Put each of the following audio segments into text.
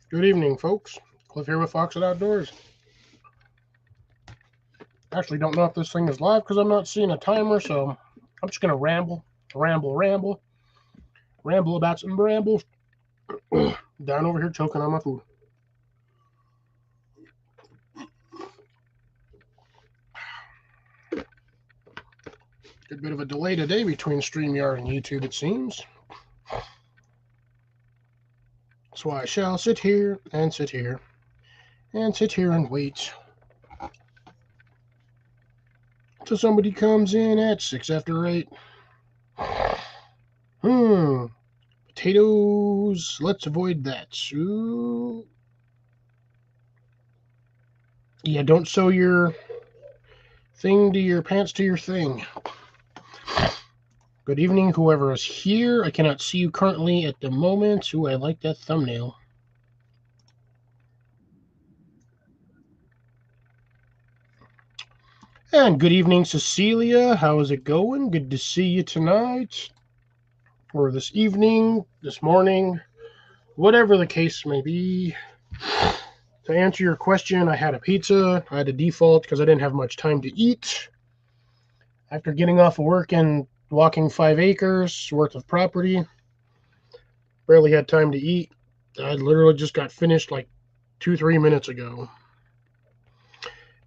Good evening, folks. Cliff here with Fox Outdoors. Actually, don't know if this thing is live because I'm not seeing a timer, so I'm just going to ramble about some brambles. Down over here choking on my food. Good bit of a delay today between StreamYard and YouTube, it seems. So I shall sit here and sit here and sit here and wait till somebody comes in at 6 after 8. Potatoes. Let's avoid that. Ooh. Yeah, don't sew your thing to your pants to your thing. Good evening, whoever is here. I cannot see you currently at the moment. Ooh, I like that thumbnail. And good evening, Cecilia. How is it going? Good to see you tonight, or this evening, this morning, whatever the case may be. To answer your question, I had a pizza. I had a default because I didn't have much time to eat. After getting off of work and walking 5 acres worth of property, barely had time to eat. I literally just got finished like 2-3 minutes ago.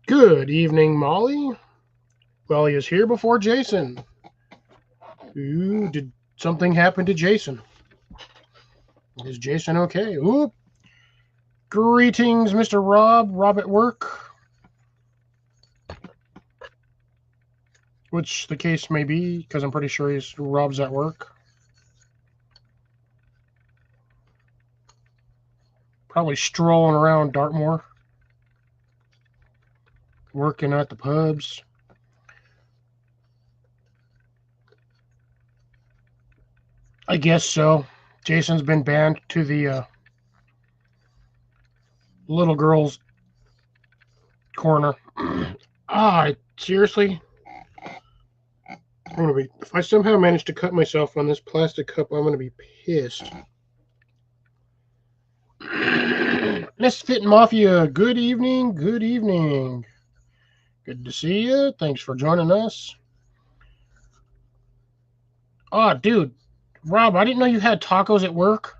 Good evening, Molly. Well, he is here before Jason. Ooh, did something happen to Jason? Is Jason okay? Ooh. Greetings, Mr. Rob. Rob at work. Which the case may be, because I'm pretty sure Rob's at work. Probably strolling around Dartmoor. Working at the pubs. I guess so. Jason's been banned to the little girl's corner. Seriously? If I somehow manage to cut myself on this plastic cup, I'm gonna be pissed. Misfit Mafia, good evening, good evening. Good to see you. Thanks for joining us. Oh, dude. Rob, I didn't know you had tacos at work.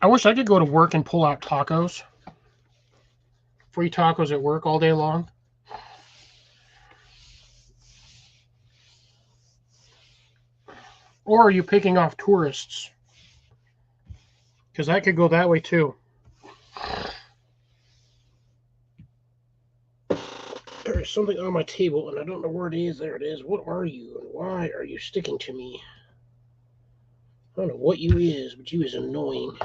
I wish I could go to work and pull out tacos. Free tacos at work all day long. Or are you picking off tourists? Because that could go that way too. There is something on my table and I don't know where it is. There it is. What are you and why are you sticking to me? I don't know what you is, but you is annoying.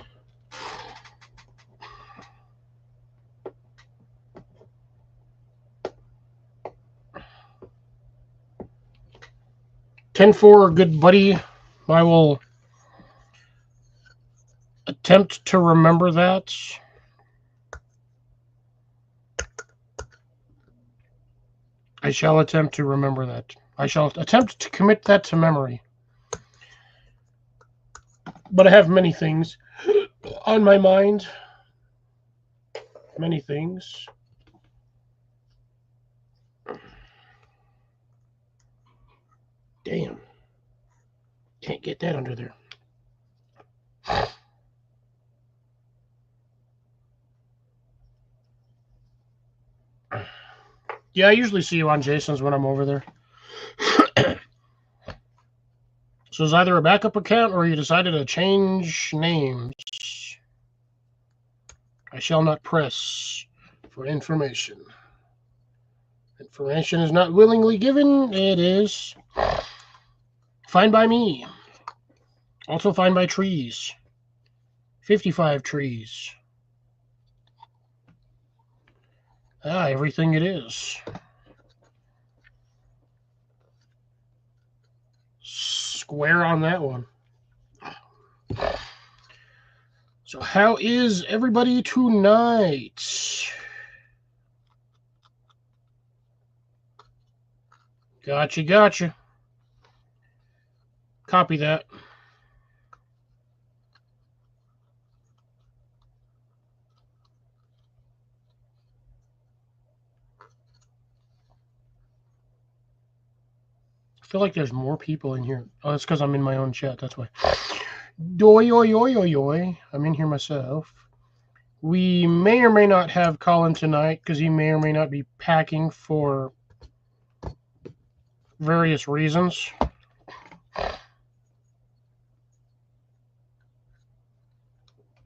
(10-4), good buddy. I will attempt to remember that. I shall attempt to remember that. I shall attempt to commit that to memory. But I have many things on my mind. Many things. Damn. Can't get that under there. Yeah, I usually see you on Jason's when I'm over there. So it's either a backup account or you decided to change names. I shall not press for information. Information is not willingly given. It is fine by me. Also fine by trees. 55 trees. Everything it is. Square on that one. So how is everybody tonight? Gotcha. Copy that. feel like there's more people in here. Oh, it's because I'm in my own chat. That's why. Doi, oi, oi, oi, oi. I'm in here myself. We may or may not have Colin tonight because he may or may not be packing for various reasons.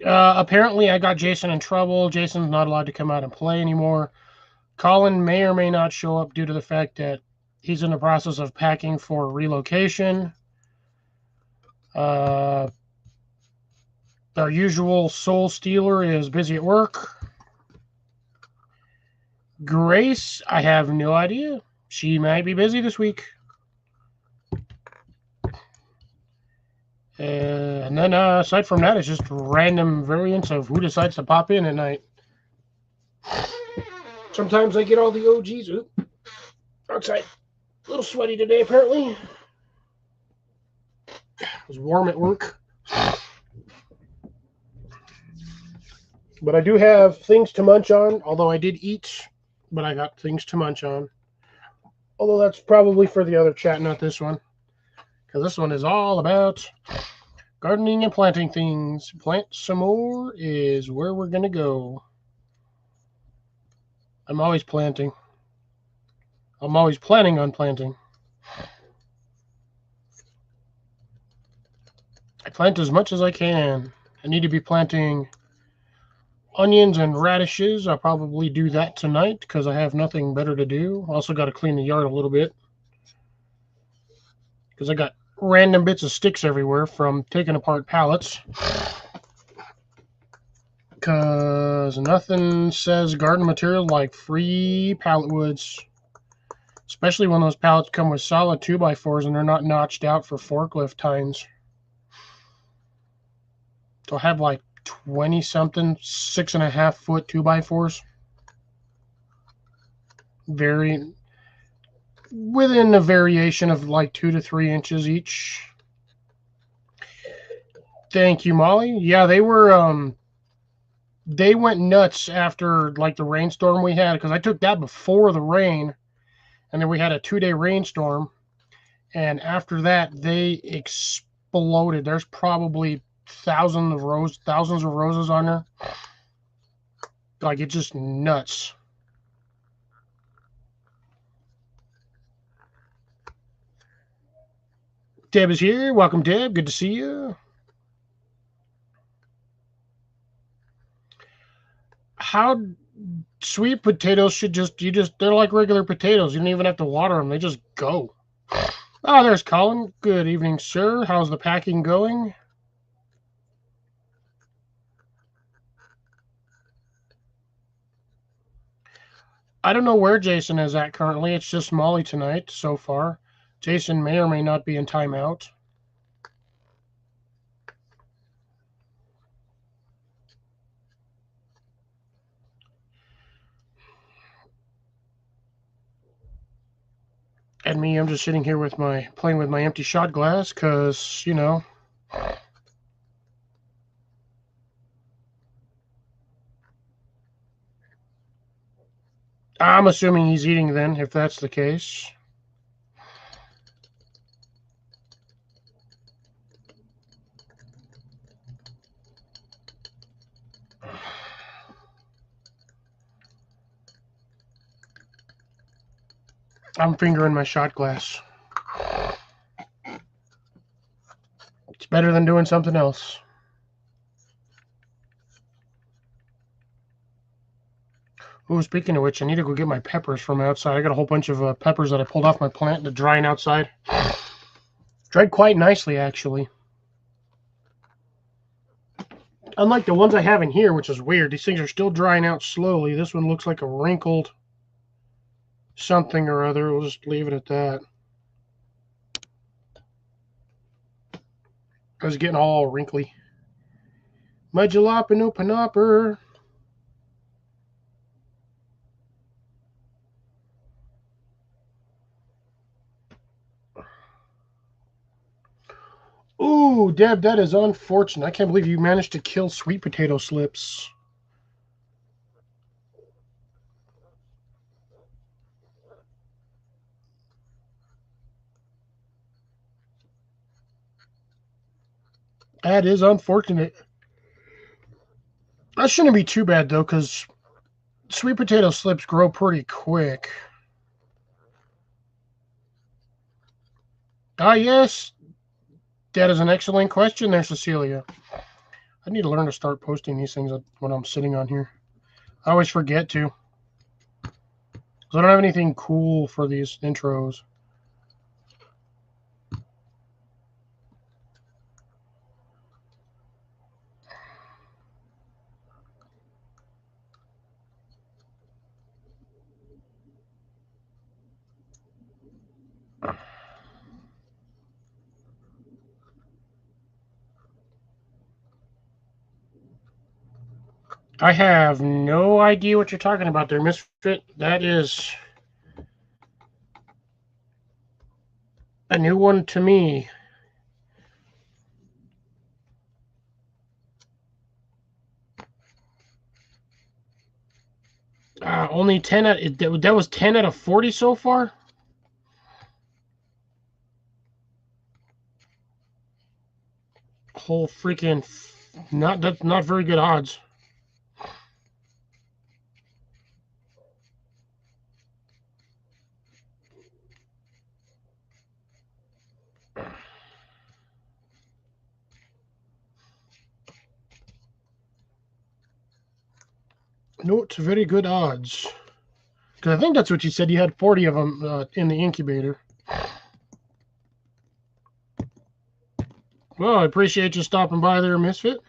Apparently, I got Jason in trouble. Jason's not allowed to come out and play anymore. Colin may or may not show up due to the fact that he's in the process of packing for relocation. Our usual Soul Stealer is busy at work. Grace, I have no idea. She might be busy this week. And then aside from that, it's just random variants of who decides to pop in at night. Sometimes I get all the OGs. Oop. Outside. A little sweaty today, apparently. It was warm at work. But I do have things to munch on, although I did eat, but I got things to munch on. Although that's probably for the other chat, not this one. Because this one is all about gardening and planting things. Plant some more is where we're going to go. I'm always planting. I'm always planning on planting. I plant as much as I can. I need to be planting onions and radishes. I'll probably do that tonight because I have nothing better to do. Also got to clean the yard a little bit because I got random bits of sticks everywhere from taking apart pallets. Because nothing says garden material like free pallet woods. Especially when those pallets come with solid 2x4s and they're not notched out for forklift tines. So I have like 20-something 6.5 foot 2x4s. Very within a variation of like 2 to 3 inches each. Thank you, Molly. Yeah, they were they went nuts after like the rainstorm we had because I took that before the rain, and then we had a 2-day rainstorm, and after that they exploded. There's probably thousands of roses on there. Like, it's just nuts. Deb is here. Welcome, Deb. Good to see you. How sweet potatoes should they're like regular potatoes. You don't even have to water them. They just go. Oh, there's Colin. Good evening, sir. How's the packing going? I don't know where Jason is at currently. It's just Molly tonight so far. Jason may or may not be in timeout. And me, I'm just sitting here with playing with my empty shot glass because, you know. I'm assuming he's eating then, if that's the case. I'm fingering my shot glass. It's better than doing something else. Ooh, speaking of which, I need to go get my peppers from outside. I got a whole bunch of peppers that I pulled off my plant to drying outside. Dried quite nicely, actually. Unlike the ones I have in here, which is weird. These things are still drying out slowly. This one looks like a wrinkled something or other. We'll just leave it at that. I was getting all wrinkly. My jalapeno panopper. Ooh, Deb, that is unfortunate. I can't believe you managed to kill sweet potato slips. That is unfortunate. That shouldn't be too bad, though, because sweet potato slips grow pretty quick. Ah, yes. That is an excellent question there, Cecilia. I need to learn to start posting these things when I'm sitting on here. I always forget to. Because I don't have anything cool for these intros. I have no idea what you're talking about there, Misfit. That is a new one to me. Only 10 that was 10 out of 40 so far? Whole freaking that's not very good odds. No, it's very good odds. Because I think that's what you said. You had 40 of them in the incubator. Well, I appreciate you stopping by there, Misfit.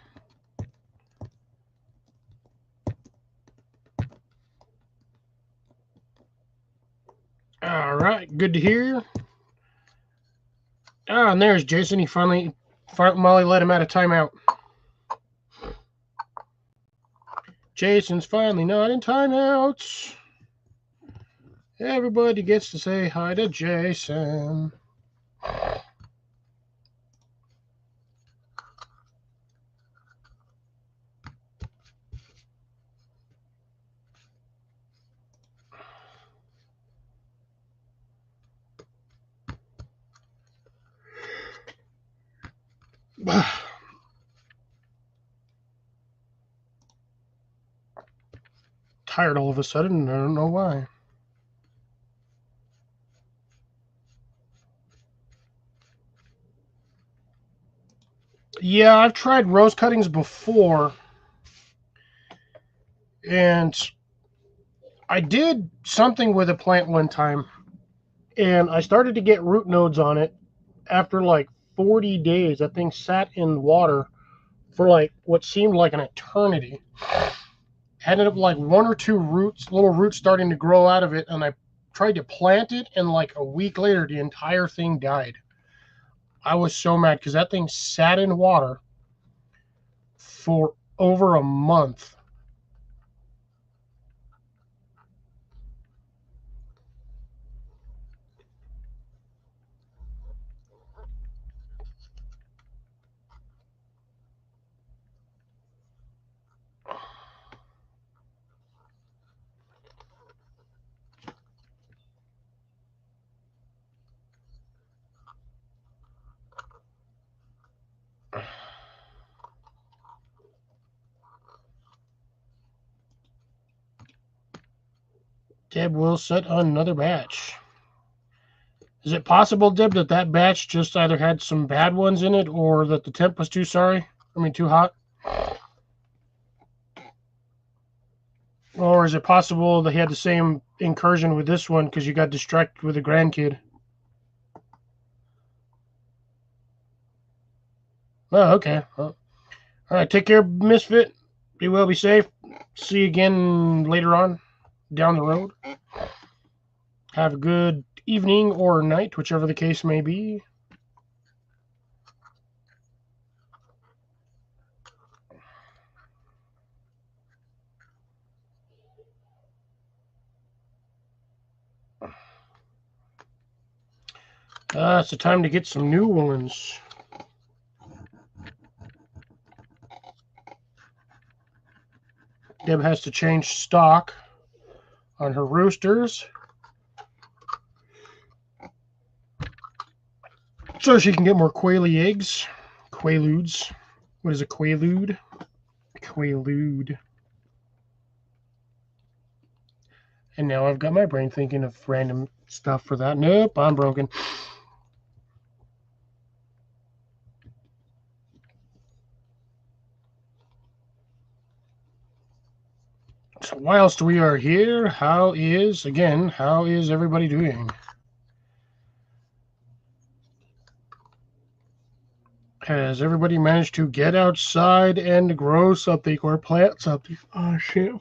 All right, good to hear. And there's Jason. He finally Molly let him out of timeout. Jason's finally not in timeouts. Everybody gets to say hi to Jason. Tired all of a sudden. I don't know why. Yeah, I've tried rose cuttings before, and I did something with a plant one time, and I started to get root nodes on it after like 40 days. That thing sat in water for like what seemed like an eternity. Ended up like one or two little roots starting to grow out of it, and I tried to plant it, and like a week later, the entire thing died. I was so mad because that thing sat in water for over a month. Deb will set another batch. Is it possible, Deb, that batch just either had some bad ones in it or that the temp was too too hot? Or is it possible that he had the same incursion with this one because you got distracted with a grandkid? Oh, okay. Well, all right, take care, Misfit. Be well, be safe. See you again later on down the road. Have a good evening or night, whichever the case may be. It's the time to get some new ones. Deb has to change stock on her roosters so she can get more quaily eggs, quaaludes. What is a Quaalude? Quaalude. And now I've got my brain thinking of random stuff for that. Nope, I'm broken. So whilst we are here, how is everybody doing? Has everybody managed to get outside and grow something or plant something? Oh, shit.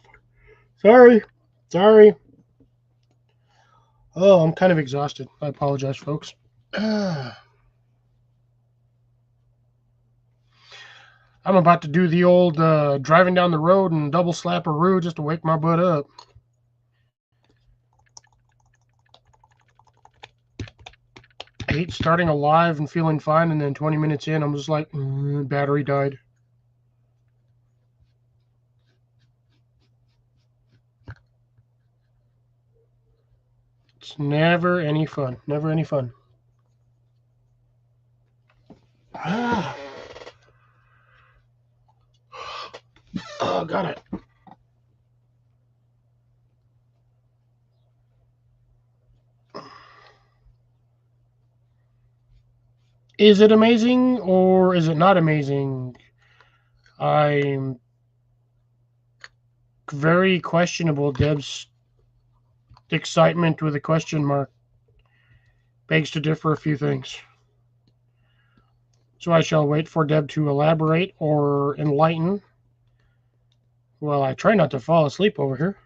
Sorry. Oh, I'm kind of exhausted. I apologize, folks. I'm about to do the old driving down the road and double slap a roo just to wake my butt up. I hate starting alive and feeling fine, and then 20 minutes in, I'm just like, battery died. It's never any fun. Never any fun. Ah. Oh, got it. Is it amazing or is it not amazing? I'm very questionable. Deb's excitement with a question mark begs to differ a few things. So I shall wait for Deb to elaborate or enlighten. Well, I try not to fall asleep over here.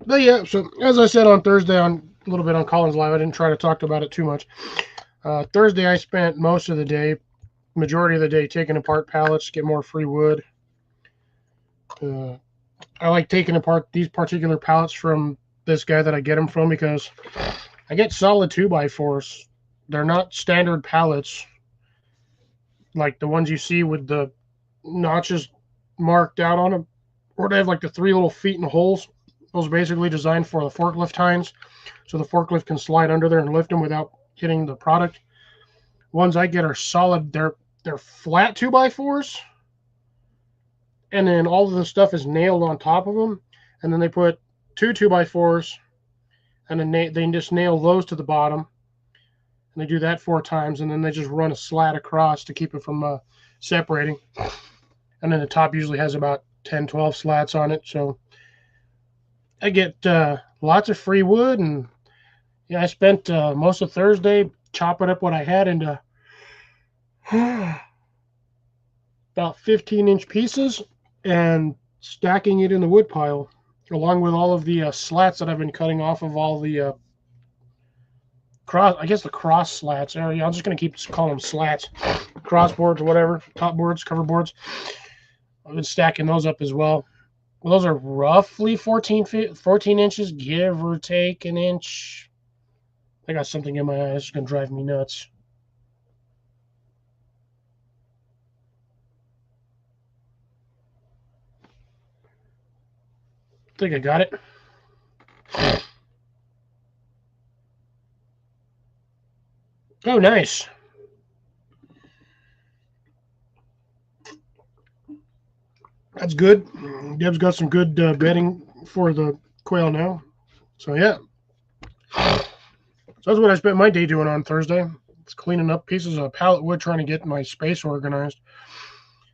But yeah, so as I said on Thursday, on a little bit on Collins Live, I didn't try to talk about it too much. Thursday, I spent most of the day, majority of the day, taking apart pallets to get more free wood. I like taking apart these particular pallets from this guy that I get them from because I get solid 2x4s. They're not standard pallets like the ones you see with the notches marked out on them, or they have like the 3 little feet and holes. Those are basically designed for the forklift tines, so the forklift can slide under there and lift them without hitting the product. Ones I get are solid. They're flat 2x4s, and then all of the stuff is nailed on top of them, and then they put 2x4s, and then they just nail those to the bottom, and they do that 4 times, and then they just run a slat across to keep it from separating. And then the top usually has about 10, 12 slats on it, so I get lots of free wood, and yeah, I spent most of Thursday chopping up what I had into about 15-inch pieces and stacking it in the wood pile, along with all of the slats that I've been cutting off of all the the cross slats. I'm just going to keep calling them slats, cross boards or whatever, top boards, cover boards. I've been stacking those up as well. Well, those are roughly 14 inches, give or take an inch. I got something in my eye. It's going to drive me nuts. I think I got it. Oh, nice. That's good. Deb's got some good bedding for the quail now. So, yeah. So that's what I spent my day doing on Thursday. It's cleaning up pieces of pallet wood, trying to get my space organized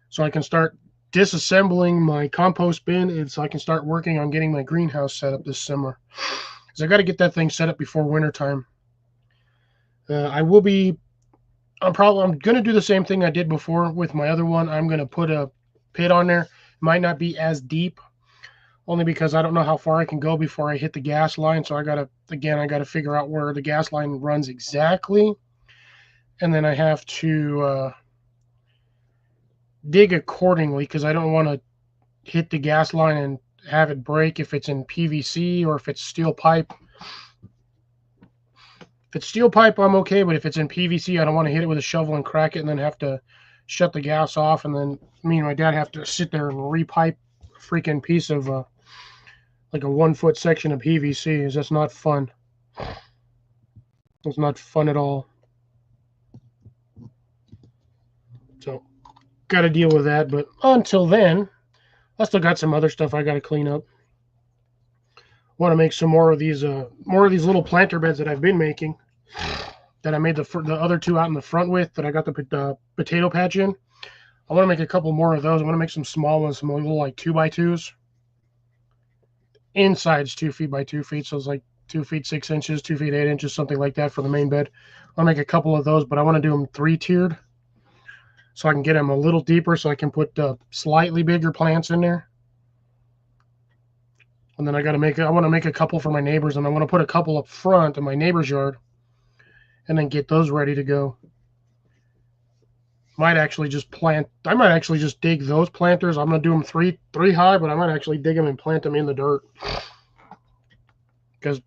so I can start disassembling my compost bin, and so I can start working on getting my greenhouse set up this summer. Because I got to get that thing set up before wintertime. I'm going to do the same thing I did before with my other one. I'm going to put a pit on there. It might not be as deep, only because I don't know how far I can go before I hit the gas line. So I got to figure out where the gas line runs exactly. And then I have to dig accordingly, because I don't want to hit the gas line and have it break if it's in PVC or if it's steel pipe. If it's steel pipe, I'm okay, but if it's in PVC, I don't want to hit it with a shovel and crack it and then have to shut the gas off, and then me and my dad have to sit there and repipe a freaking piece of like a 1 foot section of PVC. Is that's not fun. It's not fun at all. So got to deal with that. But until then, I still got some other stuff I got to clean up. Want to make some more of these little planter beds that I've been making. That I made the other two out in the front with, that I got the potato patch in. I want to make a couple more of those. I want to make some small ones, some little like 2x2s. Inside's 2 feet by 2 feet, so it's like 2 feet 6 inches, 2 feet 8 inches, something like that for the main bed. I'll make a couple of those, but I want to do them 3-tiered, so I can get them a little deeper, so I can put slightly bigger plants in there. And then I want to make a couple for my neighbors, and I want to put a couple up front in my neighbor's yard, and then get those ready to go. I might actually just dig those planters. I'm gonna do them three high, but I might actually dig them and plant them in the dirt. Because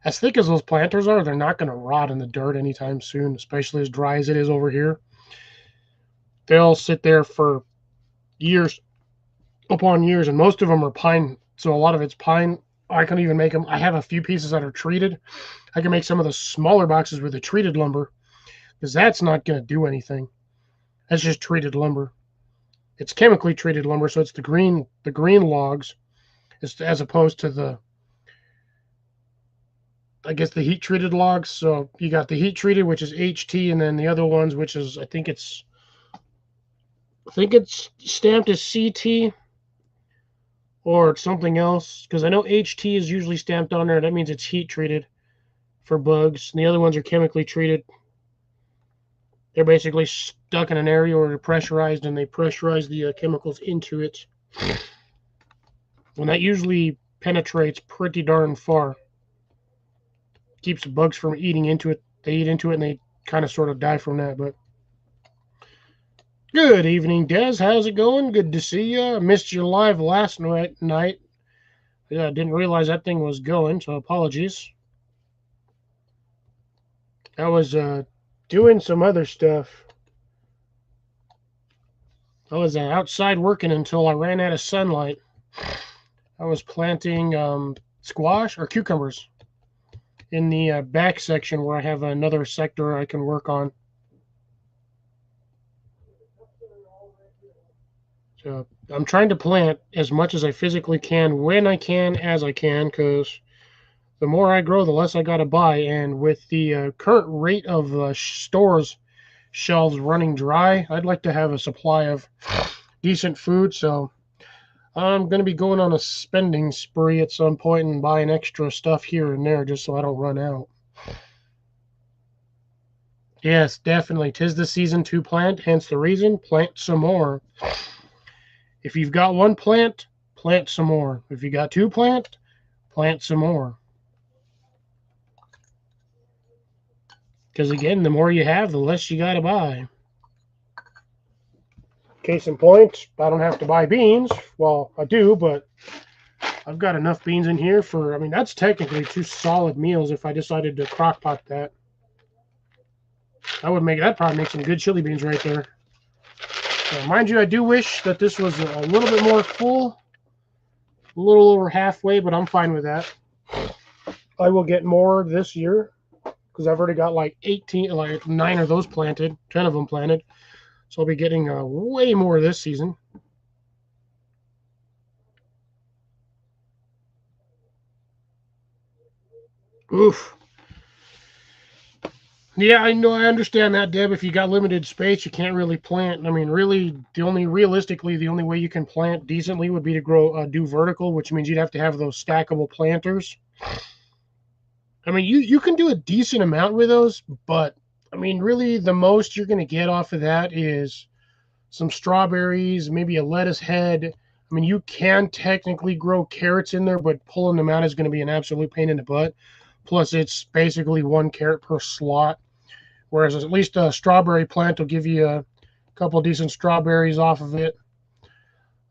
as thick as those planters are, they're not gonna rot in the dirt anytime soon, especially as dry as it is over here. They'll sit there for years upon years, and most of them are pine, so a lot of it's pine. I can even make them. I have a few pieces that are treated. I can make some of the smaller boxes with the treated lumber, because that's not gonna do anything. That's just treated lumber. It's chemically treated lumber, so it's the green logs, as opposed to the heat treated logs. So you got the heat treated, which is HT, and then the other ones, which is I think it's stamped as CT or something else, because I know HT is usually stamped on there. That means it's heat treated for bugs, and the other ones are chemically treated. They're basically stuck in an area where they're pressurized, and they pressurize the chemicals into it. And that usually penetrates pretty darn far. Keeps the bugs from eating into it. They eat into it, and they kind of sort of die from that. But good evening, Des. How's it going? Good to see you. I missed you live last night. I didn't realize that thing was going, so apologies. I was doing some other stuff. I was outside working until I ran out of sunlight. I was planting squash or cucumbers in the back section where I have another sector I can work on. So I'm trying to plant as much as I physically can, when I can, as I can, because the more I grow, the less I got to buy. And with the current rate of stores shelves running dry, I'd like to have a supply of decent food. So I'm going to be going on a spending spree at some point and buying extra stuff here and there just so I don't run out. Yes, definitely. 'Tis the season to plant, hence the reason, plant some more. If you've got one plant, plant some more. If you got two plant some more. Because again, the more you have, the less you got to buy. Case in point, I don't have to buy beans. Well, I do, but I've got enough beans in here for, that's technically 2 solid meals if I decided to crock pot that. That'd probably make some good chili beans right there. Mind you, I do wish that this was a little bit more full, a little over halfway, but I'm fine with that. I will get more this year because I've already got like 9 of those planted, 10 of them planted. So I'll be getting way more this season. Oof. Yeah, I know. I understand that, Deb. If you got limited space, you can't really plant. Really, the only way you can plant decently would be to do vertical, which means you'd have to have those stackable planters. You can do a decent amount with those, but really the most you're going to get off of that is some strawberries, maybe a lettuce head. You can technically grow carrots in there, but pulling them out is going to be an absolute pain in the butt. Plus, it's basically 1 carrot per slot. Whereas at least a strawberry plant will give you a couple decent strawberries off of it.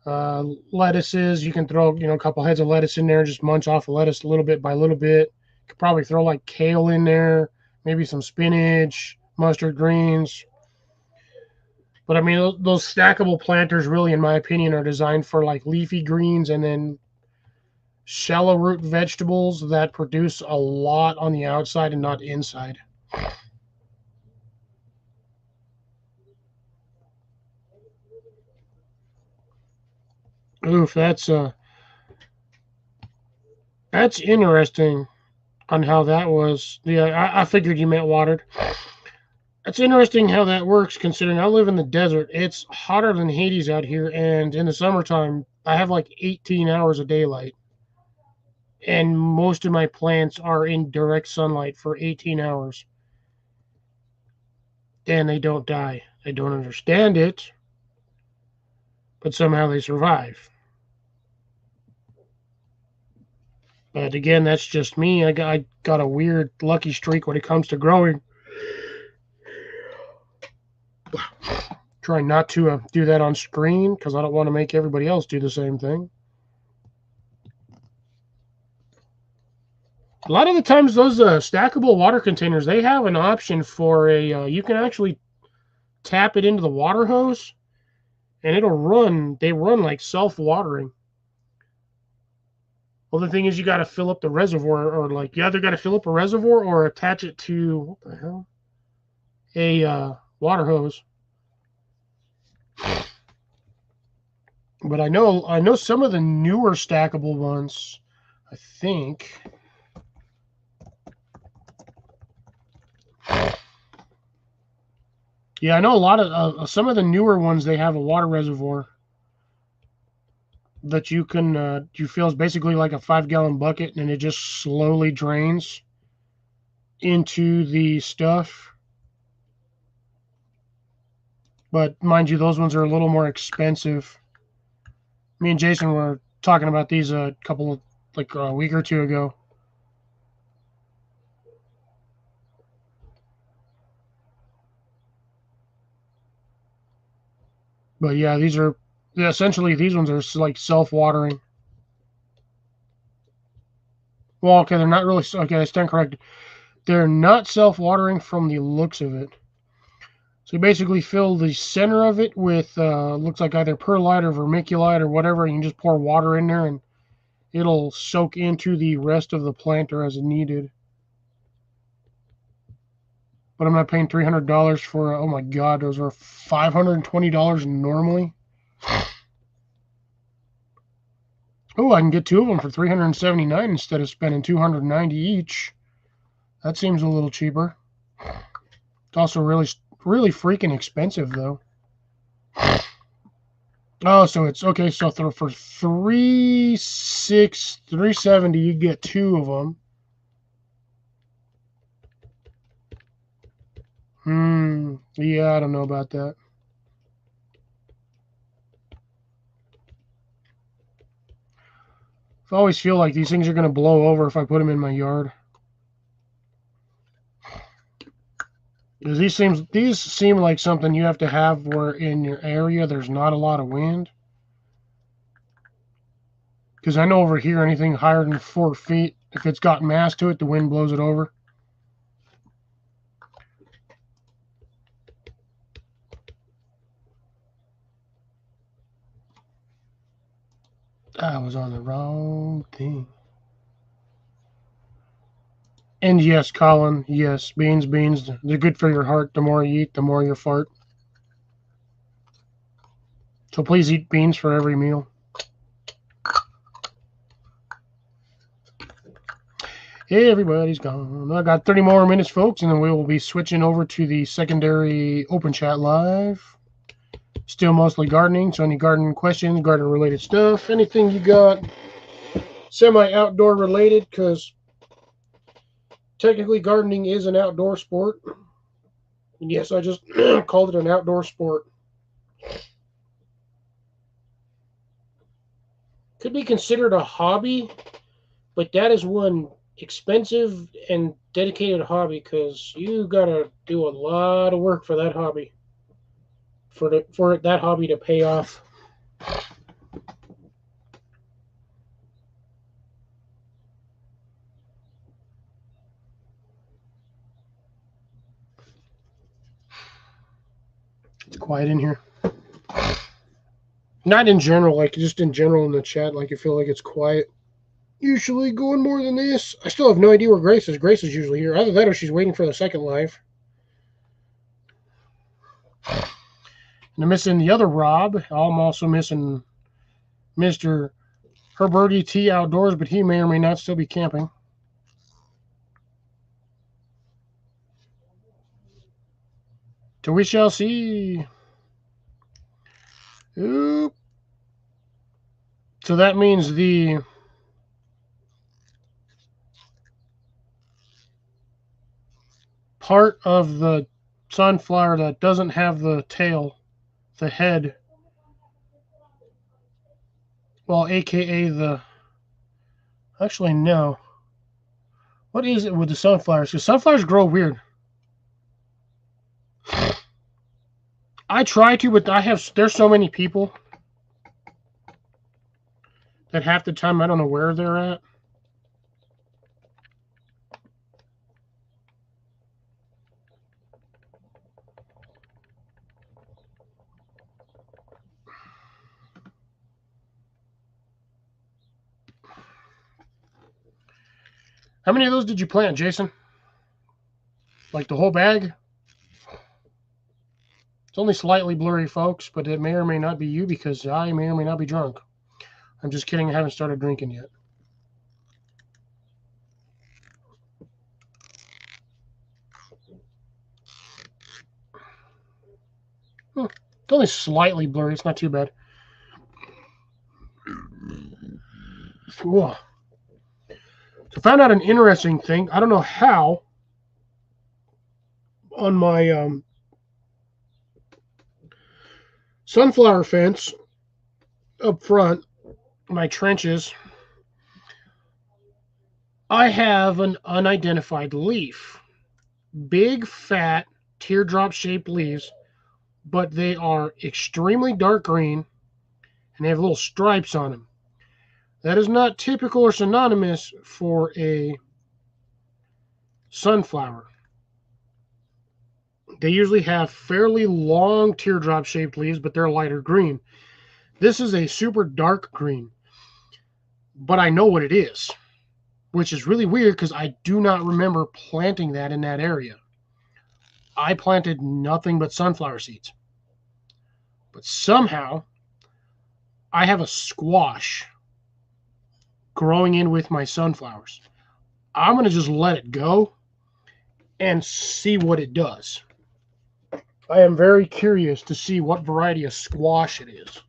Lettuces, you can throw a couple heads of lettuce in there and just munch off of lettuce a little bit by little bit. You could probably throw like kale in there, maybe some spinach, mustard greens. But those stackable planters really, in my opinion, are designed for like leafy greens and then shallow root vegetables that produce a lot on the outside and not inside. Oof, that's interesting on how that was. Yeah, I figured you meant watered. It's interesting how that works considering I live in the desert. It's hotter than Hades out here, and in the summertime, I have like 18 hours of daylight. And most of my plants are in direct sunlight for 18 hours, and they don't die. I don't understand it, but somehow they survive. But again, that's just me. I got a weird lucky streak when it comes to growing. Trying not to do that on screen because I don't want to make everybody else do the same thing. A lot of the times, those stackable water containers, they have an option for you can actually tap it into the water hose, and it'll run. They run like self-watering. Well, the thing is, you got to fill up the reservoir, or like you either got to fill up a reservoir or attach it to what the hell, a water hose. But I know some of the newer stackable ones. I think. Yeah, I know a lot of some of the newer ones. They have a water reservoir that you feel is basically like a 5-gallon bucket, and it just slowly drains into the stuff. But mind you, those ones are a little more expensive. Me and Jason were talking about these a couple of like a week or two ago. But yeah, essentially these ones are like self-watering. Well, okay, they're not really. Okay, I stand corrected. They're not self-watering from the looks of it. So you basically fill the center of it with looks like either perlite or vermiculite or whatever, and you just pour water in there, and it'll soak into the rest of the planter as needed. But I'm not paying $300 for. Oh my God, those are $520 normally. Oh, I can get two of them for $379 instead of spending $290 each. That seems a little cheaper. It's also really freaking expensive though. Oh, so it's okay. So for $370, you get two of them. Yeah, I don't know about that. I always feel like these things are going to blow over if I put them in my yard. Because these seem like something you have to have where in your area there's not a lot of wind. Because I know over here anything higher than 4 feet, if it's got mass to it, the wind blows it over. I was on the wrong thing. And yes, Colin, yes, beans, they're good for your heart. The more you eat, the more you fart. So please eat beans for every meal. Hey, everybody's gone. I got 30 more minutes, folks, and then we will be switching over to the secondary open chat live. Still mostly gardening, so any garden questions, garden-related stuff, anything you got semi-outdoor related, because technically gardening is an outdoor sport. And yes, I just called it an outdoor sport. Could be considered a hobby, but that is one expensive and dedicated hobby because you gotta do a lot of work for that hobby. For that hobby to pay off. It's quiet in here. Not in general, like just in general in the chat, like you feel like it's quiet. usually going more than this. I still have no idea where Grace is. Grace is usually here. Either that or she's waiting for the second live. And I'm missing the other Rob. I'm also missing Mr. Herberty T outdoors, but he may or may not still be camping. So we shall see. Oop. So that means the part of the sunflower that doesn't have the tail, the head, well, aka the, actually no. What is it with the sunflowers? Because sunflowers grow weird. I try to, but there's so many people that half the time I don't know where they're at. How many of those did you plant, Jason? Like the whole bag? It's only slightly blurry, folks, but it may or may not be you because I may or may not be drunk. I'm just kidding. I haven't started drinking yet. It's only slightly blurry. It's not too bad. Whoa. So I found out an interesting thing. I don't know how. On my sunflower fence up front, my trenches, I have an unidentified leaf. Big, fat, teardrop-shaped leaves, but they are extremely dark green, and they have little stripes on them. That is not typical or synonymous for a sunflower. They usually have fairly long teardrop-shaped leaves, but they're lighter green. This is a super dark green, but I know what it is, which is really weird because I do not remember planting that in that area. I planted nothing but sunflower seeds. But somehow, I have a squash growing in with my sunflowers. I'm going to just let it go and see what it does. I am very curious to see what variety of squash it is.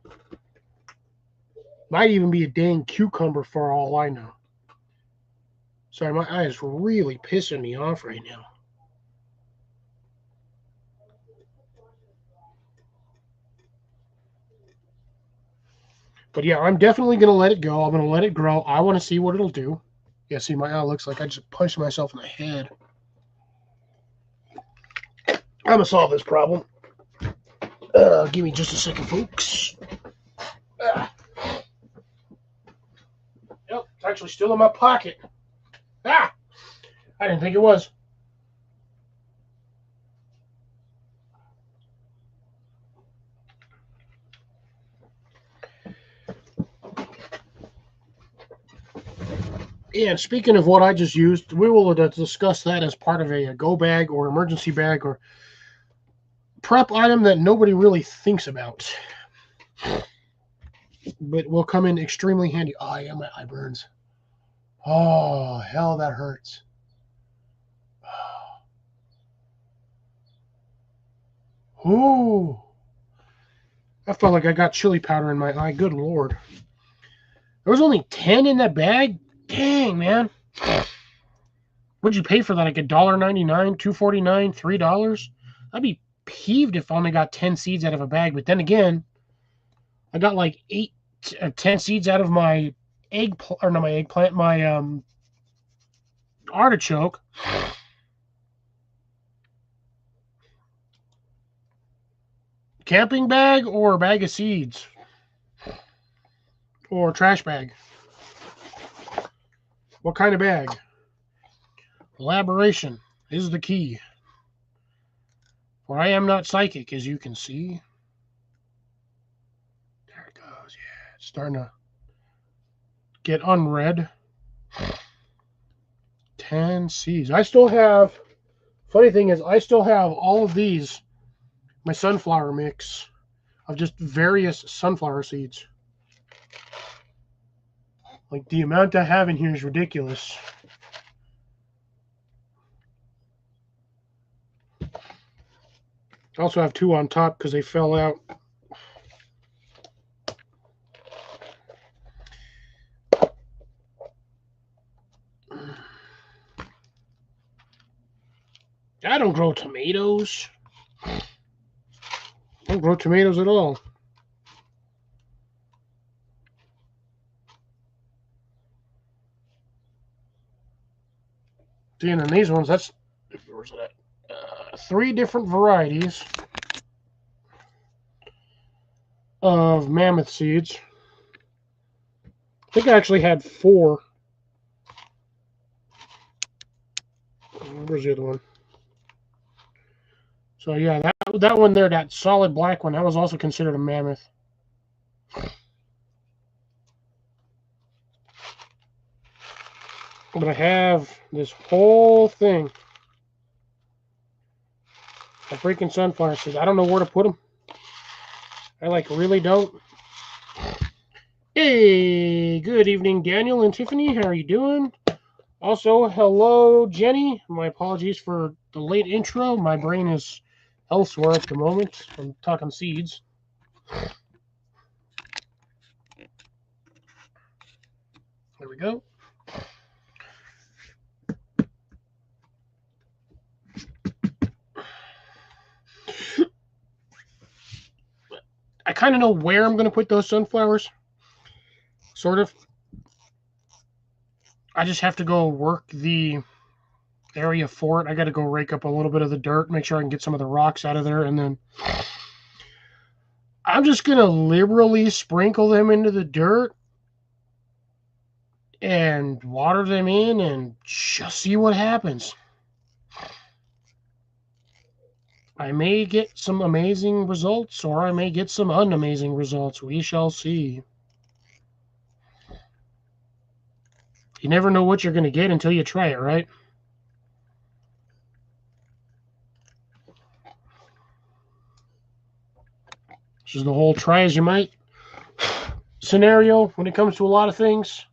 Might even be a dang cucumber for all I know. Sorry, my eye is really pissing me off right now. But yeah, I'm definitely going to let it go. I'm going to let it grow. I want to see what it'll do. Yeah, see, my eye looks like I just punched myself in the head. I'm going to solve this problem. Give me just a second, folks. Yep, it's actually still in my pocket. Ah! I didn't think it was. And speaking of what I just used, we will discuss that as part of a go bag or emergency bag or prep item that nobody really thinks about. But will come in extremely handy. Oh, yeah, my eye burns. Oh, hell, that hurts. Ooh. I felt like I got chili powder in my eye. Good Lord. There was only 10 in that bag? Dang, man. What'd you pay for that? Like $1.99, $2.49, $3? I'd be peeved if I only got 10 seeds out of a bag. But then again, I got like 10 seeds out of my my artichoke. Camping bag or a bag of seeds? Or trash bag? What kind of bag? Elaboration is the key. For I am not psychic, as you can see. There it goes. Yeah, it's starting to get unread. 10 seeds. I still have, funny thing is, I still have all of these, my sunflower mix of just various sunflower seeds. Like, the amount I have in here is ridiculous. I also have 2 on top because they fell out. I don't grow tomatoes. I don't grow tomatoes at all. See, and then these ones, that's, where's that? 3 different varieties of mammoth seeds. I think I actually had 4. Where's the other one? So yeah, that one there, that solid black one, that was also considered a mammoth. But I have this whole thing of freaking sunflower seeds. I don't know where to put them. I really don't. Hey, good evening, Daniel and Tiffany. How are you doing? Also, hello, Jenny. My apologies for the late intro. My brain is elsewhere at the moment. I'm talking seeds. There we go. I kind of know where I'm going to put those sunflowers. Sort of. I just have to go work the area for it. I got to go rake up a little bit of the dirt, make sure I can get some of the rocks out of there, and then I'm just going to liberally sprinkle them into the dirt and water them in and just see what happens. I may get some amazing results, or I may get some unamazing results. We shall see. You never know what you're going to get until you try it, right? This is the whole try as you might scenario when it comes to a lot of things.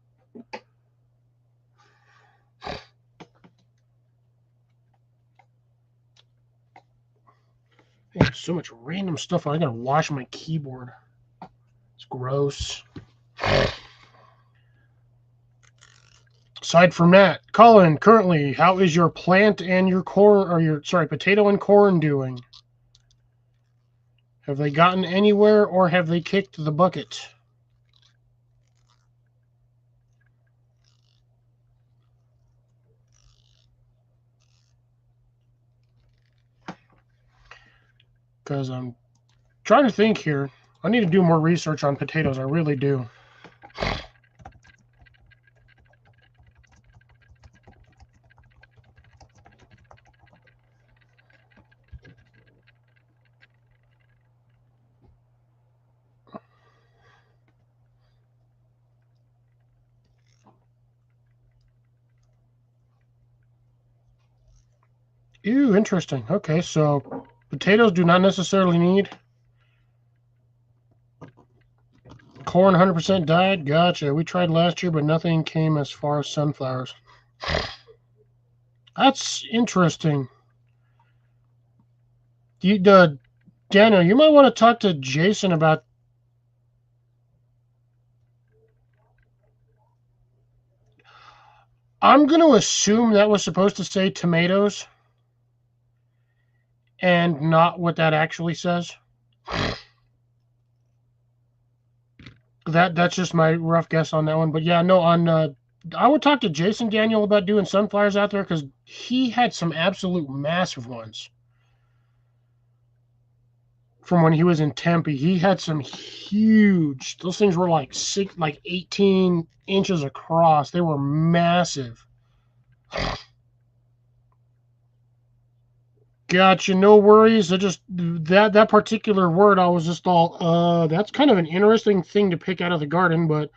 There's so much random stuff. I gotta wash my keyboard. It's gross. Aside from that, Colin, currently, how is your plant and your corn, or your, sorry, potato and corn doing? Have they gotten anywhere, or have they kicked the bucket? Because I'm trying to think here. I need to do more research on potatoes. I really do. Ew, interesting. Okay, so potatoes do not necessarily need. Corn 100% died? Gotcha. We tried last year, but nothing came as far as sunflowers. That's interesting. Daniel, you might want to talk to Jason about. I'm going to assume that was supposed to say tomatoes and not what that actually says. That's just my rough guess on that one. But yeah, no, I would talk to Jason Daniel about doing sunflowers out there because he had some absolute massive ones. From when he was in Tempe, he had some huge. Those things were like 18 inches across. They were massive. Gotcha, no worries. I just that particular word, I was just all, that's kind of an interesting thing to pick out of the garden, but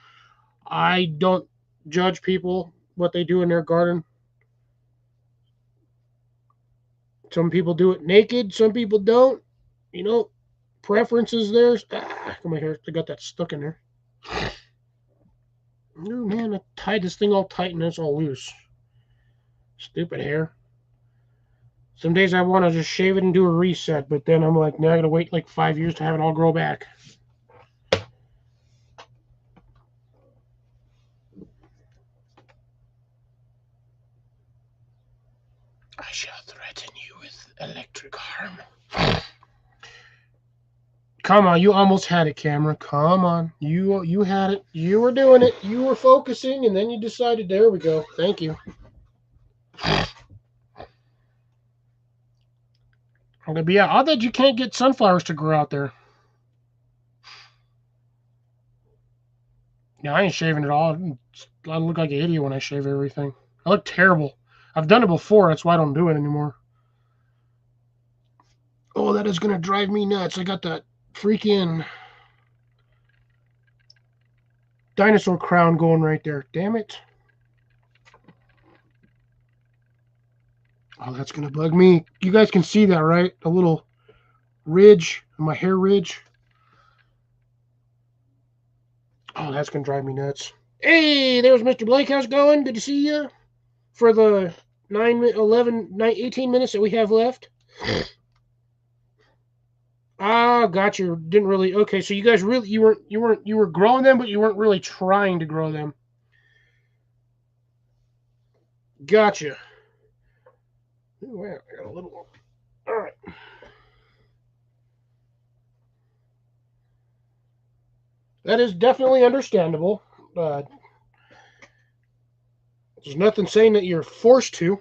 I don't judge people what they do in their garden. Some people do it naked, some people don't. You know, preferences there. Come on here. I got that stuck in there. Oh man, I tied this thing all tight and it's all loose. Stupid hair. Some days I want to just shave it and do a reset, but then I'm like, now I gotta wait like 5 years to have it all grow back. I shall threaten you with electric harm. Come on, you almost had it, camera. Come on, you had it. You were doing it. You were focusing, and then you decided. There we go. Thank you. Okay, but yeah, odd that you can't get sunflowers to grow out there. Yeah, I ain't shaving it all. I look like an idiot when I shave everything. I look terrible. I've done it before. That's why I don't do it anymore. Oh, that is gonna drive me nuts. I got that freaking dinosaur crown going right there. Damn it. Oh, that's gonna bug me. You guys can see that, right? A little ridge, my hair ridge. Oh, that's gonna drive me nuts. Hey, there's Mr. Blake. How's it going? Good to see you. For the 18 minutes that we have left. Ah, got you. Didn't really. Okay, so you guys really you were growing them, but you weren't really trying to grow them. Gotcha. Well, I got a little one. All right. That is definitely understandable. There's nothing saying that you're forced to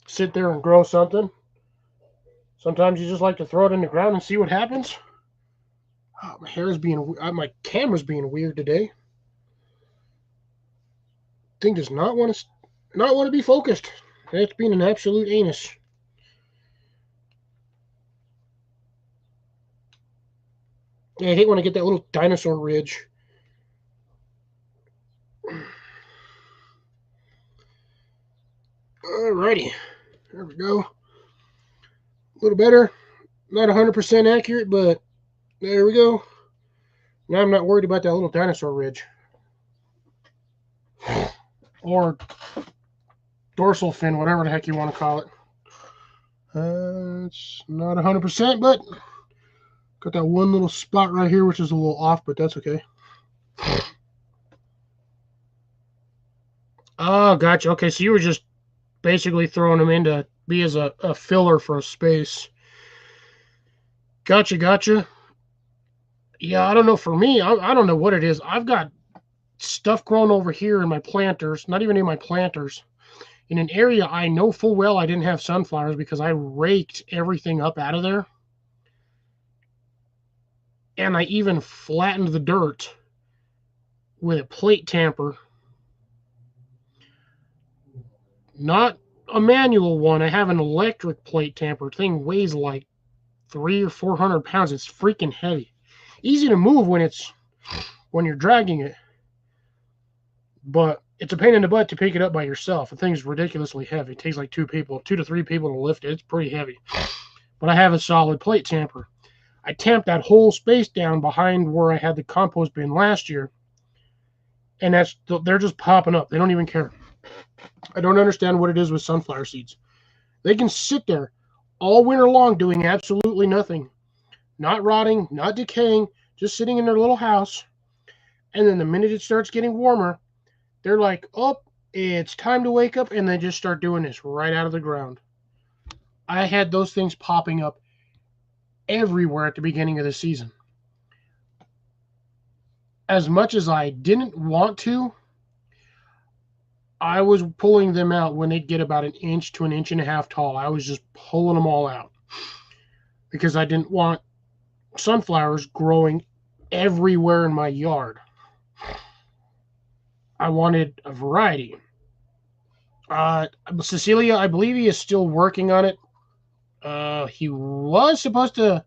sit there and grow something. Sometimes you just like to throw it in the ground and see what happens. Oh, my camera's being weird today. Thing does not want to be focused. It's being an absolute anus. Yeah, I hate when I get that little dinosaur ridge. Alrighty, there we go. A little better. Not 100% accurate, but there we go. Now I'm not worried about that little dinosaur ridge. Or dorsal fin, whatever the heck you want to call it. It's not 100%, but got that one little spot right here, which is a little off, but that's okay. Oh, gotcha. Okay, so you were just basically throwing them in to be as a filler for a space. Gotcha. Yeah, I don't know. For me, I don't know what it is. I've got stuff growing over here in my planters, not even in my planters, in an area I know full well I didn't have sunflowers because I raked everything up out of there. And I even flattened the dirt with a plate tamper. Not a manual one. I have an electric plate tamper. Thing weighs like 300 or 400 pounds. It's freaking heavy. Easy to move when you're dragging it, but it's a pain in the butt to pick it up by yourself. The thing's ridiculously heavy. It takes like 2 to 3 people to lift it. It's pretty heavy. But I have a solid plate tamper. I tamped that whole space down behind where I had the compost bin last year, and they're just popping up. They don't even care. I don't understand what it is with sunflower seeds. They can sit there all winter long doing absolutely nothing, not rotting, not decaying, just sitting in their little house. And then the minute it starts getting warmer, they're like, oh, it's time to wake up, and they just start doing this right out of the ground. I had those things popping up everywhere at the beginning of the season. As much as I didn't want to, I was pulling them out when they'd get about 1 to 1.5 inches tall. I was just pulling them all out because I didn't want sunflowers growing everywhere in my yard. I wanted a variety. Cecilia, I believe he is still working on it. He was supposed to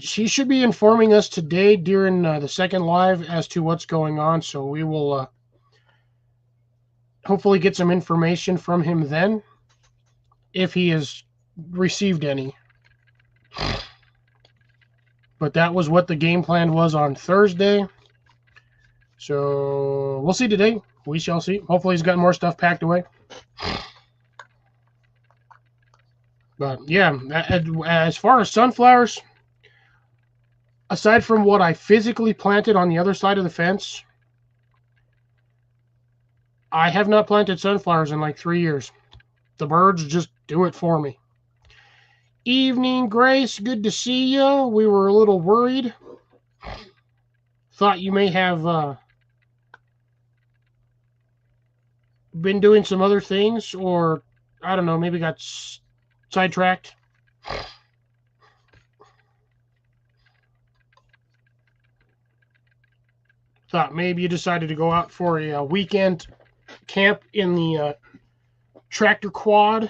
she should be informing us today during the second live as to what's going on. So we will hopefully get some information from him then, if he has received any. But that was what the game plan was on Thursday. So we'll see today. We shall see. Hopefully he's got more stuff packed away. But yeah, as far as sunflowers, aside from what I physically planted on the other side of the fence, I have not planted sunflowers in like 3 years. The birds just do it for me. Evening, Grace. Good to see you. We were a little worried. Thought you may have been doing some other things, or I don't know, maybe got sidetracked. Thought maybe you decided to go out for a weekend camp in the tractor quad.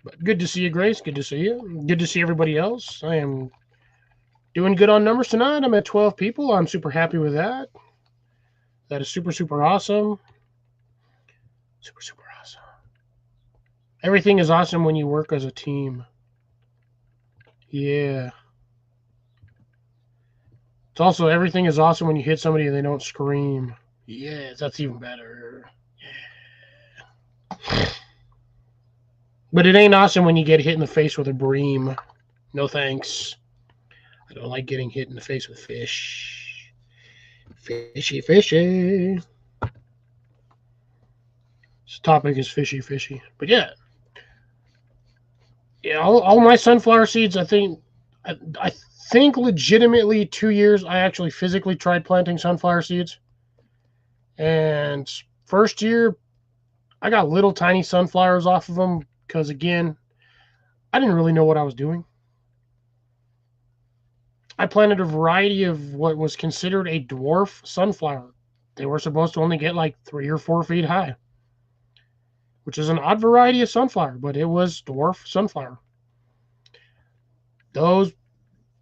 But good to see you, Grace. Good to see you. Good to see everybody else. I am doing good on numbers tonight. I'm at 12 people. I'm super happy with that. That is super, super awesome. Super, super awesome. Everything is awesome when you work as a team. Yeah. It's also, everything is awesome when you hit somebody and they don't scream. Yes, that's even better. Yeah. But it ain't awesome when you get hit in the face with a bream. No thanks. I don't like getting hit in the face with fish. Fishy, fishy. This topic is fishy, fishy. But yeah. Yeah, all my sunflower seeds, I think legitimately 2 years I actually physically tried planting sunflower seeds. And first year, I got little tiny sunflowers off of them because, again, I didn't really know what I was doing. I planted a variety of what was considered a dwarf sunflower. They were supposed to only get like 3 or 4 feet high, which is an odd variety of sunflower, but it was dwarf sunflower. Those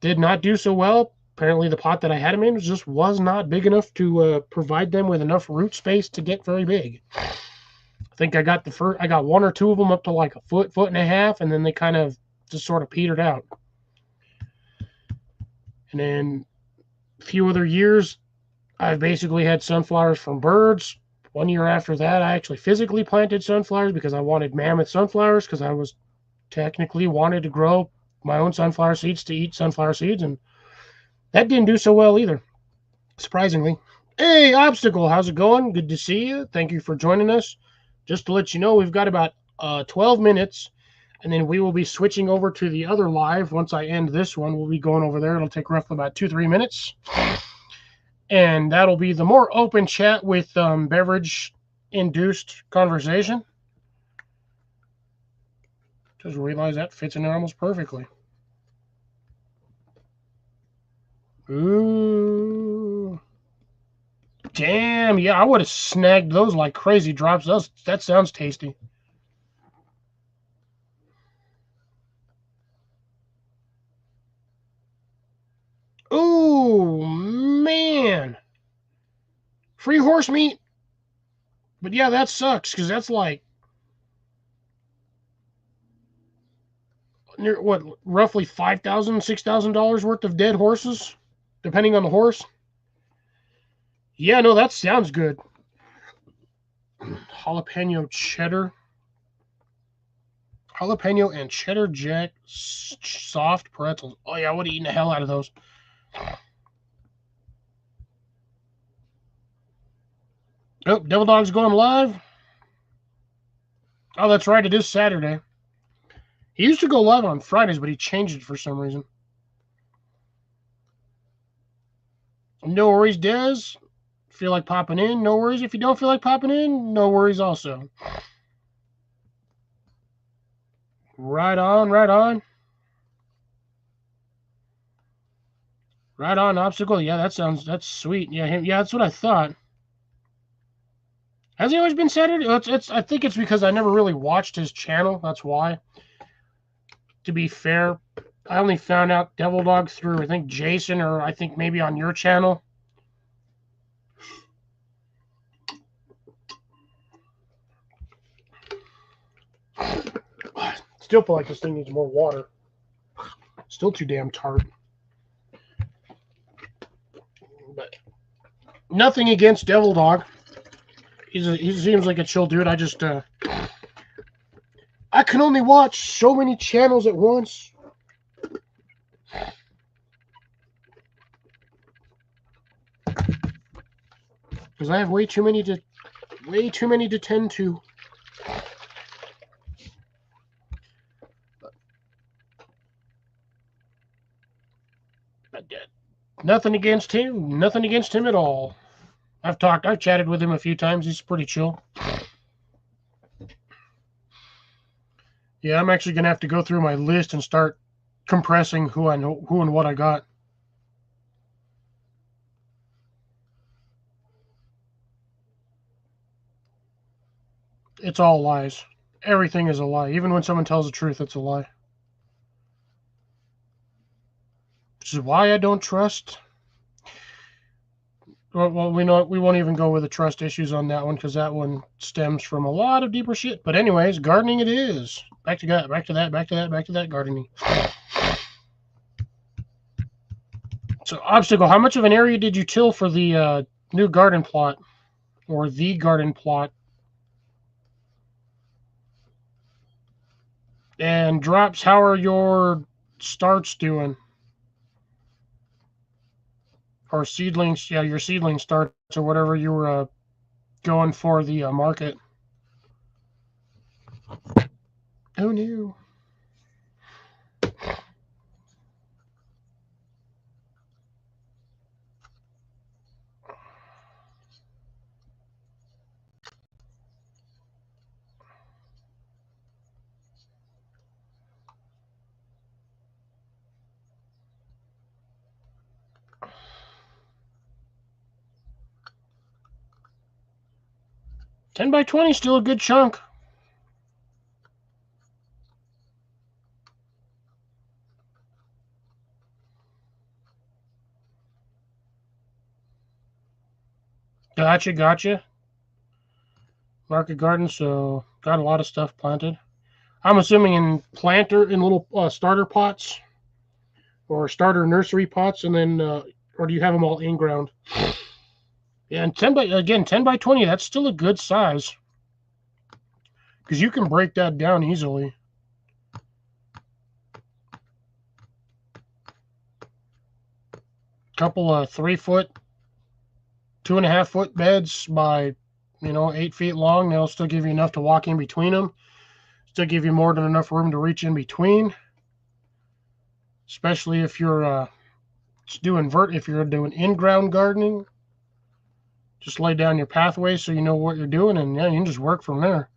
did not do so well. Apparently the pot that I had them in just was not big enough to provide them with enough root space to get very big. I think I got I got 1 or 2 of them up to like a foot and a half, and then they kind of just sort of petered out. And then a few other years, I've basically had sunflowers from birds. 1 year after that, I actually physically planted sunflowers because I wanted mammoth sunflowers, because I was technically wanted to grow my own sunflower seeds to eat sunflower seeds, and that didn't do so well either, surprisingly. Hey, Obstacle, how's it going? Good to see you. Thank you for joining us. Just to let you know, we've got about 12 minutes, and then we will be switching over to the other live. Once I end this one, we'll be going over there. It'll take roughly about 2-3 minutes. And that'll be the more open chat with beverage-induced conversation. Just realized that fits in there almost perfectly. Ooh. Damn, yeah, I would have snagged those like crazy drops. That sounds tasty. Ooh, man. Free horse meat? But yeah, that sucks, because that's like roughly $5,000, $6,000 worth of dead horses, depending on the horse. Yeah, no, that sounds good. Jalapeno cheddar. Jalapeno and cheddar jack soft pretzels. Oh yeah, I would have eaten the hell out of those. Oh, Devil Dog's going live. Oh, that's right. It is Saturday. He used to go live on Fridays, but he changed it for some reason. No worries, Des. Feel like popping in? No worries. If you don't feel like popping in, no worries also. Right on, right on. Right on, Obstacle. Yeah, that's sweet. Yeah, that's what I thought. Has he always been Saturday? I think it's because I never really watched his channel. That's why. To be fair, I only found out Devil Dog through, I think, Jason, or I think maybe on your channel. Still feel like this thing needs more water. Still too damn tart. But nothing against Devil Dog. He seems like a chill dude. I just I can only watch so many channels at once. Because I have way too many to tend to. But nothing against him. Nothing against him at all. I've chatted with him a few times. He's pretty chill. Yeah, I'm actually gonna have to go through my list and start compressing who and what I got. It's all lies. Everything is a lie. Even when someone tells the truth, it's a lie. Which is why I don't trust. Well, we won't even go with the trust issues on that one because that one stems from a lot of deeper shit. But anyways, gardening it is. Back to that gardening. So, Obstacle, how much of an area did you till for the new garden plot? Or the garden plot? And Drops, how are your starts doing? Or seedlings, yeah, your seedling starts or whatever you were going for the market. Oh no. $10x20 still a good chunk. Gotcha. Market garden, so got a lot of stuff planted. I'm assuming in little starter pots or starter nursery pots, and then or do you have them all in ground? Yeah, and 10x20, that's still a good size because you can break that down easily. Couple of 3 foot, 2.5 foot beds by 8 feet long. They'll still give you enough to walk in between them. Still give you more than enough room to reach in between. Especially if you're doing in-ground gardening. Just lay down your pathway so you know what you're doing, and yeah, you can just work from there.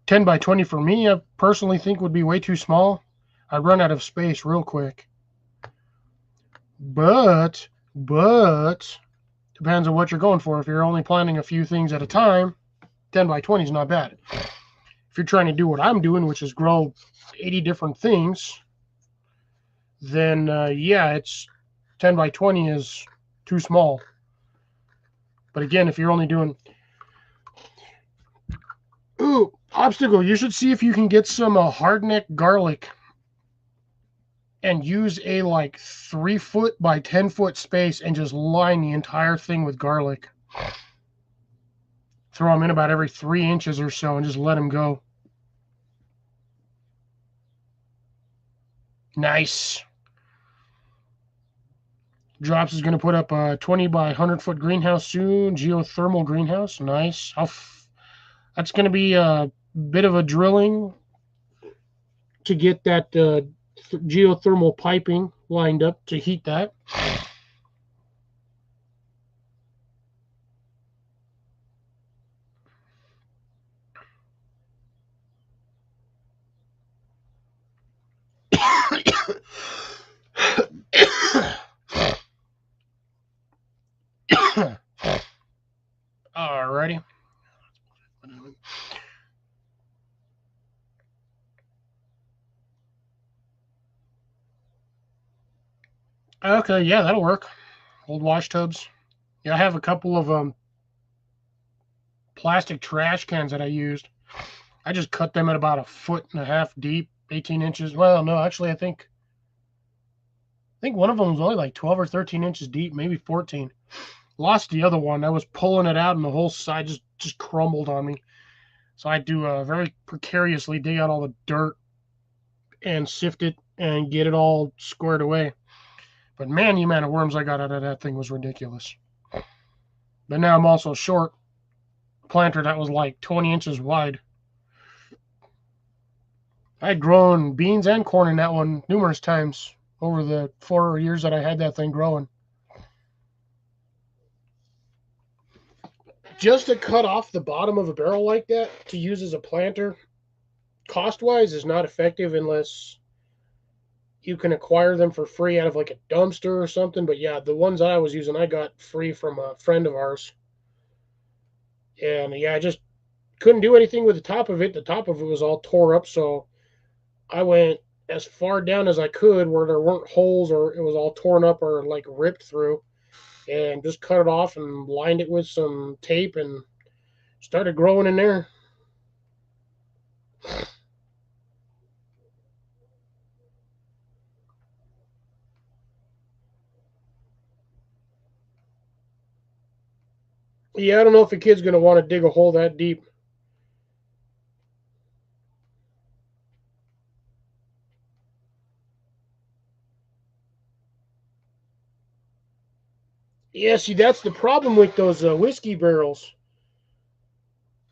10x20 for me, I personally think would be way too small. I'd run out of space real quick. But depends on what you're going for. If you're only planting a few things at a time, 10x20 is not bad. If you're trying to do what I'm doing, which is grow 80 different things, then yeah, it's 10x20 is too small. But again, if you're only doing... Ooh, Obstacle, you should see if you can get some hardneck garlic and use a 3 foot by 10 foot space and just line the entire thing with garlic. Throw them in about every 3 inches or so and just let them go. Nice. Drops is going to put up a 20 by 100 foot greenhouse soon. Geothermal greenhouse. Nice. That's going to be a bit of a drilling to get that geothermal piping lined up to heat that. Alrighty. Okay, yeah, that'll work. Old wash tubs. Yeah, I have a couple of plastic trash cans that I used. I just cut them at about 1.5 feet deep, 18 inches. Well, no, actually, I think one of them was only like 12 or 13 inches deep, maybe 14. Lost the other one. I was pulling it out, and the whole side just crumbled on me. So I do very precariously dig out all the dirt and sift it and get it all squared away. But man, the amount of worms I got out of that thing was ridiculous. But now I'm also short a planter that was like 20 inches wide. I had grown beans and corn in that one numerous times over the 4 years that I had that thing growing. Just to cut off the bottom of a barrel like that to use as a planter, cost wise, is not effective unless you can acquire them for free out of like a dumpster or something. But yeah, the ones I was using, I got free from a friend of ours. And yeah, I just couldn't do anything with the top of it. The top of it was all tore up. So I went as far down as I could where there weren't holes or it was all torn up or like ripped through, and just cut it off and lined it with some tape and started growing in there. Yeah, I don't know if a kid's going to want to dig a hole that deep. Yeah, see, that's the problem with those whiskey barrels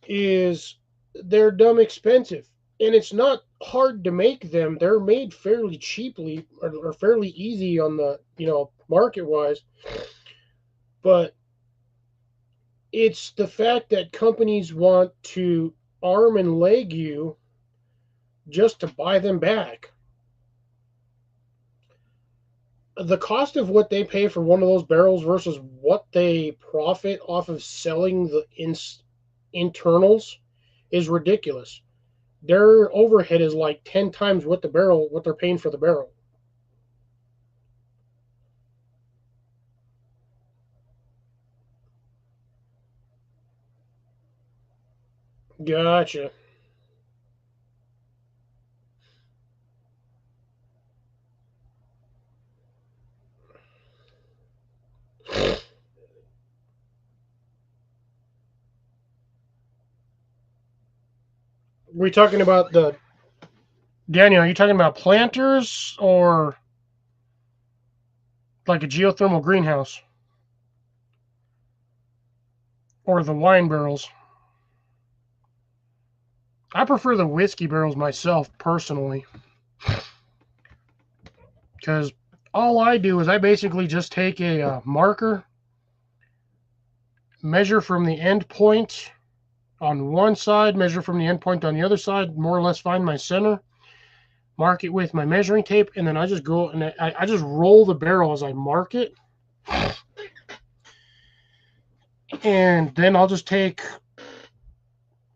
is they're dumb expensive, and it's not hard to make them. They're made fairly cheaply or fairly easy on the market wise, but it's the fact that companies want to arm and leg you just to buy them back. The cost of what they pay for one of those barrels versus what they profit off of selling the internals is ridiculous. Their overhead is like 10 times what they're paying for the barrel. Gotcha. We talking about the Daniel, are you talking about planters or like a geothermal greenhouse or the wine barrels? I prefer the whiskey barrels myself personally because all I do is I basically just take a marker, measure from the end point on one side, measure from the end point on the other side, more or less find my center, mark it with my measuring tape, and then I just go and I just roll the barrel as I mark it. And then I'll just take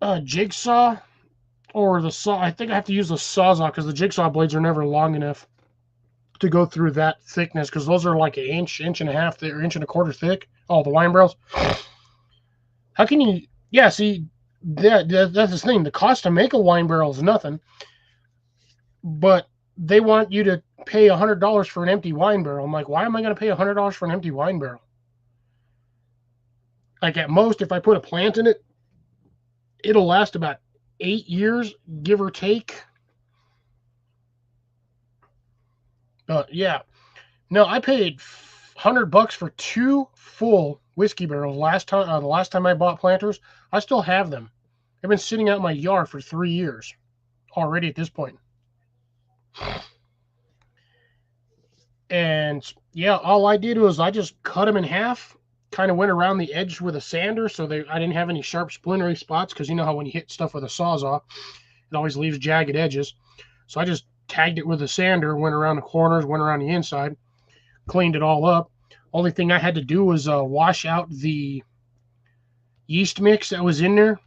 a jigsaw or the saw. I think I have to use the sawzall because the jigsaw blades are never long enough to go through that thickness because those are like an inch, inch and a half, or inch and a quarter thick. Oh, the wine barrels. How can you? Yeah, see, that's the thing. The cost to make a wine barrel is nothing, but they want you to pay $100 for an empty wine barrel. I'm like, why am I going to pay $100 for an empty wine barrel? Like at most, if I put a plant in it, it'll last about 8 years, give or take. Yeah, no, I paid $100 for two full whiskey barrels last time. The last time I bought planters, I still have them. They've been sitting out in my yard for 3 years already at this point. And yeah, all I did was I just cut them in half, kind of went around the edge with a sander so I didn't have any sharp splintery spots because you know how when you hit stuff with a sawzall, it always leaves jagged edges. So I just tagged it with a sander, went around the corners, went around the inside, cleaned it all up. Only thing I had to do was wash out the yeast mix that was in there.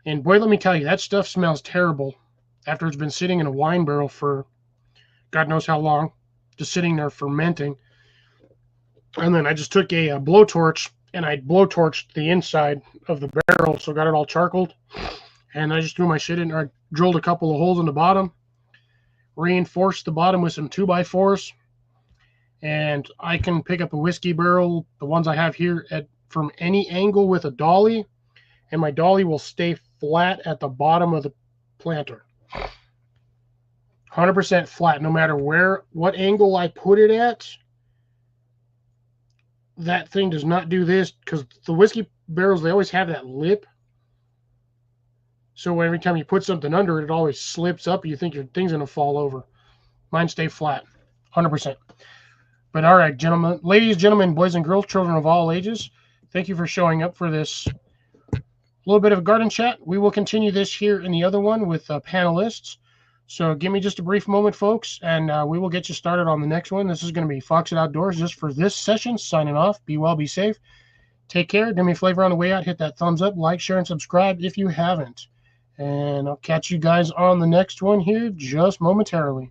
And boy, let me tell you, that stuff smells terrible after it's been sitting in a wine barrel for God knows how long, just sitting there fermenting. And then I just took a blowtorch and I blowtorched the inside of the barrel, so got it all charcoaled. And I just threw my shit in there. I drilled a couple of holes in the bottom, reinforced the bottom with some 2x4s, and I can pick up a whiskey barrel, the ones I have here, from any angle with a dolly, and my dolly will stay flat at the bottom of the planter. 100% flat, no matter what angle I put it at. That thing does not do this, because the whiskey barrels, they always have that lip. So every time you put something under it, it always slips up. You think your thing's going to fall over. Mine stay flat, 100%. But all right, gentlemen, ladies, gentlemen, boys and girls, children of all ages, thank you for showing up for this little bit of garden chat. We will continue this here in the other one with panelists. So give me just a brief moment, folks, and we will get you started on the next one. This is going to be Fox It Outdoors just for this session. Signing off. Be well, be safe. Take care. Do me a favor on the way out. Hit that thumbs up, like, share, and subscribe if you haven't. And I'll catch you guys on the next one here just momentarily.